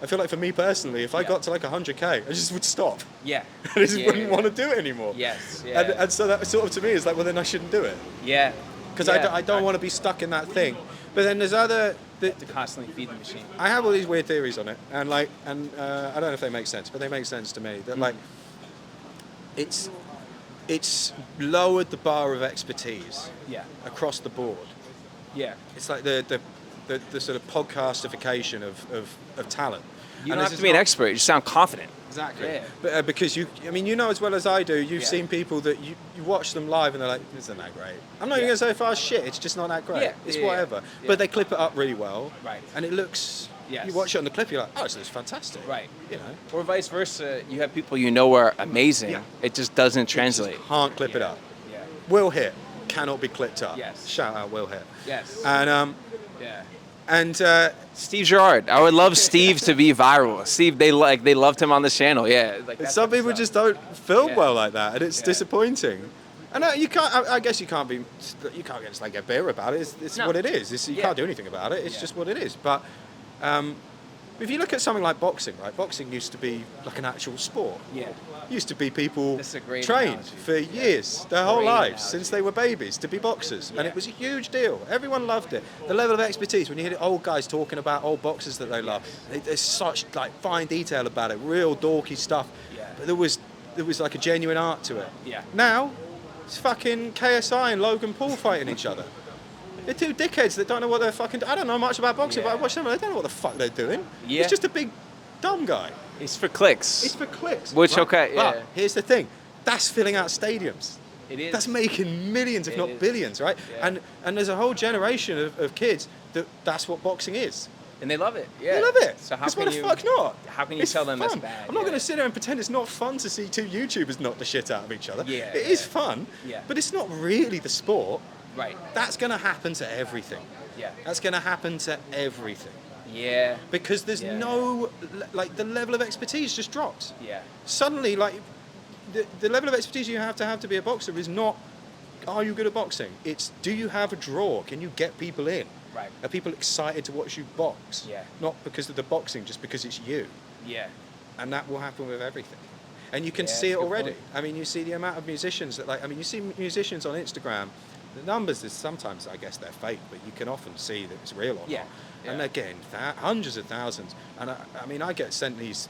for me personally, if I Yeah. got to like 100K, I just would stop. Yeah. I just wouldn't want to do it anymore. Yes. Yeah. And so that sort of to me is like, well, then I shouldn't do it. Yeah. Because Yeah. I don't want to be stuck in that thing. But then there's other... To constantly feed the machine. I have all these weird theories on it, and I don't know if they make sense, but they make sense to me. That like, it's lowered the bar of expertise Yeah. across the board. Yeah. It's like the the sort of podcastification of talent. You don't have to be an expert. You sound confident. Exactly. Yeah. But because you know as well as I do, you've Yeah. seen people that you watch them live and they're like, this isn't that great. I'm not even going to say fast shit, it's just not that great. Yeah. It's Yeah. whatever. Yeah. But they clip it up really well. Right. And it looks, Yes. you watch it on the clip, you're like, oh, this looks fantastic. Right. You know. Or vice versa. You have people you know are amazing. Yeah. It just doesn't translate. You just can't clip it Yeah. up. Yeah. Will Hit cannot be clipped up. Yes. Shout out Will Hit. Yes. And Yeah. Steve Gerrard. I would love Steve to be viral. Steve, they loved him on the channel. Yeah. Like that some type of people stuff. just don't film Yeah. well like that, and it's Yeah. disappointing. And you can't. I guess you can't just like get bitter about it. It's No. what it is. You Yeah. can't do anything about it. It's Yeah. just what it is. But if you look at something like boxing, right? Boxing used to be like an actual sport. Yeah. Used to be people That's a great trained analogy. for years, their whole Great lives, analogy. since they were babies, to be boxers. And Yeah. it was a huge deal. Everyone loved it. The level of expertise, when you hear old guys talking about old boxers that they love, there's such like fine detail about it, real dorky stuff. Yeah. But there was like a genuine art to it. Yeah. Now, it's fucking KSI and Logan Paul fighting each other. They're two dickheads that don't know what they're fucking. I don't know much about boxing, Yeah. but I watch them and they don't know what the fuck they're doing. Yeah. It's just a big dumb guy. It's for clicks. It's for clicks. Which, right? okay, yeah. But here's the thing. That's filling out stadiums. It is. That's making millions, if It not is. billions, right? Yeah. And there's a whole generation of kids that's what boxing is. And they love it. Yeah. They love it. So how 'Cause can why the you? fuck not? How can you It's tell them that's fun. bad? I'm not Yeah. going to sit there and pretend it's not fun to see two YouTubers knock the shit out of each other. Yeah, It is yeah. fun. Yeah. But it's not really the sport. Right. That's going to happen to everything. Yeah. That's going to happen to everything. Yeah. Because there's Yeah. no, like, the level of expertise just drops. Yeah. Suddenly, like, the level of expertise you have to be a boxer is not, are you good at boxing? It's, do you have a draw? Can you get people in? Right. Are people excited to watch you box? Yeah. Not because of the boxing, just because it's you. Yeah. And that will happen with everything. And you can Yeah, see it good already. point. I mean, you see the amount of musicians that, like, I mean, you see musicians on Instagram. The numbers is sometimes, I guess, they're fake, but you can often see that it's real or Yeah. not. Yeah. And they're getting hundreds of thousands. And I mean, I get sent these,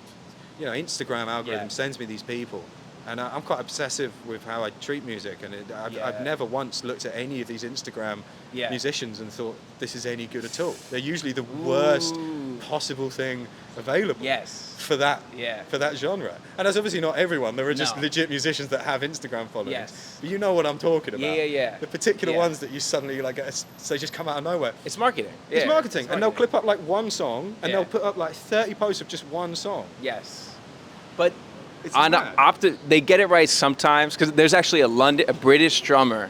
Instagram algorithm Yeah. sends me these people. And I'm quite obsessive with how I treat music. And I've Yeah. never once looked at any of these Instagram Yeah. musicians and thought, this is any good at all. They're usually the worst Ooh. possible thing available Yes. for that Yeah. for that genre. And that's obviously not everyone. There are just No. legit musicians that have Instagram followers. Yes. But you know what I'm talking about. Yeah, yeah. The particular Yeah. ones that you suddenly like they just come out of nowhere. It's marketing. It's Yeah, marketing. it's And they'll marketing. clip up like one song and Yeah. they'll put up like 30 posts of just one song. Yes. But It's on mad. they get it right sometimes because there's actually a British drummer,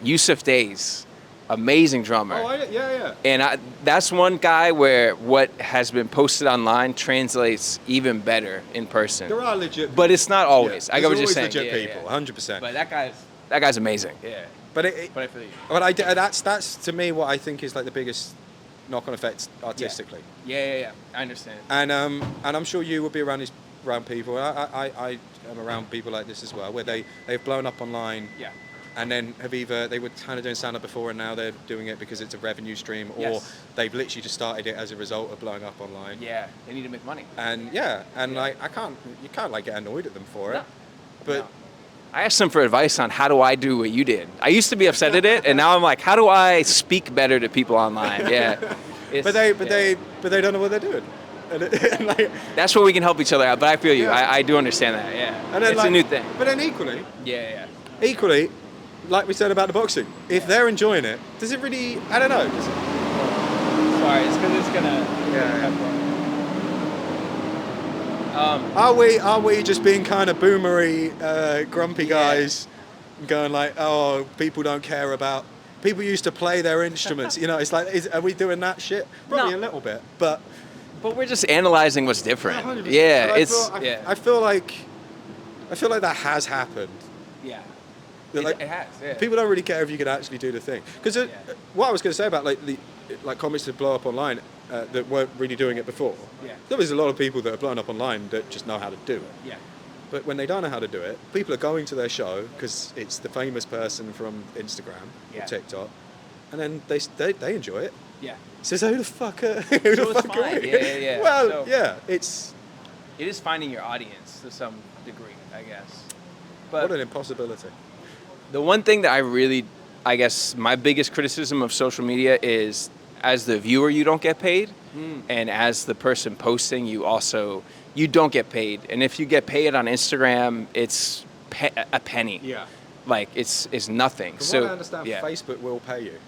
Yusuf Days, amazing drummer. Oh, yeah. And that's one guy where what has been posted online translates even better in person. There are legit But it's not always. Yeah. I get what There's you're always saying. legit Yeah, people, yeah. 100%. But that guy's amazing. Yeah. But But I feel you. that's to me what I think is like the biggest knock-on effect artistically. Yeah. I understand. And I'm sure you will be around people. I am around people like this as well, where they've blown up online. Yeah. And then they were kind of doing stand-up before, and now they're doing it because it's a revenue stream, or Yes. they've literally just started it as a result of blowing up online. Yeah. They need to make money. And like you can't like get annoyed at them for it. No. But No. I asked them for advice on how do I do what you did. I used to be upset at it, and now I'm like, how do I speak better to people online? Yeah. but they don't know what they're doing. And like, That's where we can help each other out. But I feel you. Yeah. I do understand that. Yeah. and then It's like, a new thing. But then equally, Yeah. like we said about the boxing, if they're enjoying it, does it really? I don't know. Sorry, it's because it's gonna. Are we just being kind of boomery, grumpy guys, going like, oh, people don't care about. People used to play their instruments. It's like, are we doing that shit? Probably No. a little bit, but we're just analyzing what's different. 100%. Yeah, But I feel like that has happened. Yeah. That, like, It has. Yeah. People don't really care if you can actually do the thing. Because what I was going to say about like comics that blow up online that weren't really doing it before. Yeah. There was a lot of people that are blowing up online that just know how to do it. Yeah. But when they don't know how to do it, people are going to their show because it's the famous person from Instagram Yeah. or TikTok, and then they enjoy it. Yeah. Says, who the fuck are So it's fine. Yeah. Well, So- yeah, it's It is finding your audience to some degree, I guess. what But an impossibility. the one thing that I guess my biggest criticism of social media is as the viewer, you don't get paid. And as the person posting, you don't get paid. And if you get paid on Instagram, it's a penny. Yeah. Like it's nothing. From So what I understand, yeah. Facebook will pay you.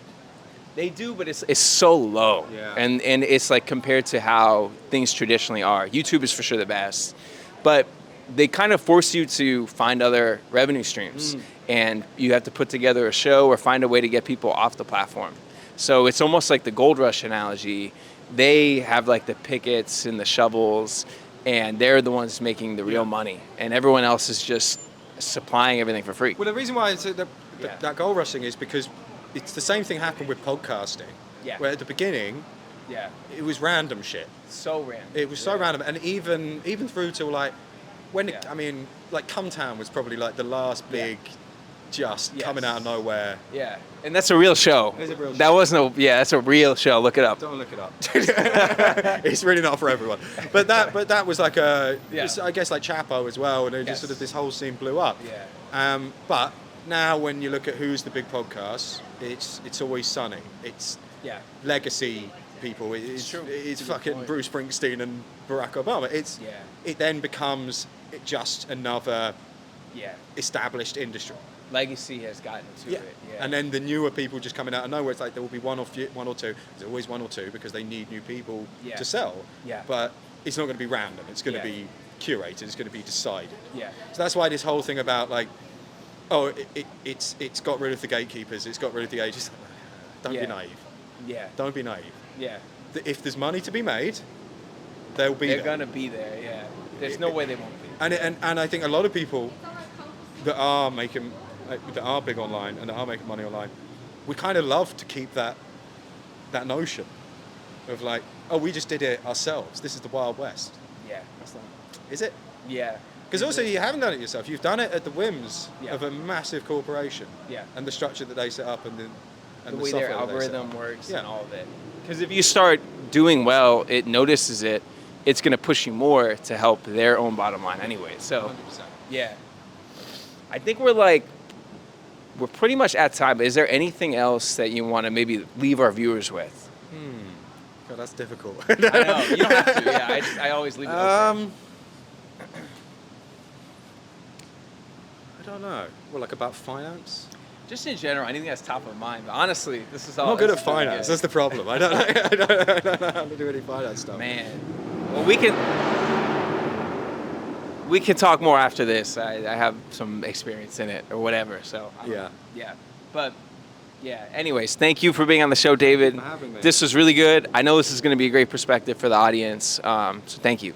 They do, but it's so low. Yeah. And it's like compared to how things traditionally are. YouTube is for sure the best. But they kind of force you to find other revenue streams. And you have to put together a show or find a way to get people off the platform. So it's almost like the gold rush analogy. They have like the pickets and the shovels, and they're the ones making the real money. And everyone else is just supplying everything for free. Well, the reason why that gold rushing is because it's the same thing happened with podcasting. Yeah. Where at the beginning, it was random shit. So random. It was so random, and even through to like I mean, like Come Town was probably like the last big, just coming out of nowhere. Yeah, and that's a real show. It's a real that show. wasn't a that's a real show. Look it up. Don't look it up. It's really not for everyone. But that was like I guess like Chapo as well, and it just sort of this whole scene blew up. Yeah. But now when you look at who's the big podcasts, it's always Sunny. It's legacy people. It's fucking Bruce Springsteen and Barack Obama. It then becomes just another established industry. Legacy has gotten to it. Yeah. And then the newer people just coming out of nowhere. It's like there will be one or two. There's always one or two because they need new people to sell. Yeah. But it's not going to be random. It's going to be curated. It's going to be decided. Yeah. So that's why this whole thing about like, it's got rid of the gatekeepers. It's got rid of the agents. Don't be naive. Yeah. Don't be naive. Yeah. If there's money to be made, they'll be They're there. gonna be there. Yeah. There's no way they won't be. And I think a lot of people that are big online and that are making money online, we kind of love to keep that notion of like, oh, we just did it ourselves. This is the Wild West. Yeah. Is it? Yeah. Because also you haven't done it yourself. You've done it at the whims of a massive corporation. Yeah. And the structure that they set up and the way software their that they set algorithm up. works Yeah. and all of it. Because if you start doing well, it notices it. It's going to push you more to help their own bottom line anyway. So, 100%. yeah. I think we're pretty much at time. Is there anything else that you want to maybe leave our viewers with? God, that's difficult. I know. You don't have to. Yeah, I always leave it open. I don't know. Well, like about finance? Just in general, anything that's top of mind. But honestly, this is all. I'm not good this at is really finance. good. That's the problem. I don't know how to do any finance stuff. Man. Well, we can talk more after this. I have some experience in it or whatever. So yeah. But yeah. Anyways, thank you for being on the show, David. Thank you for having me. This was really good. I know this is going to be a great perspective for the audience. So thank you.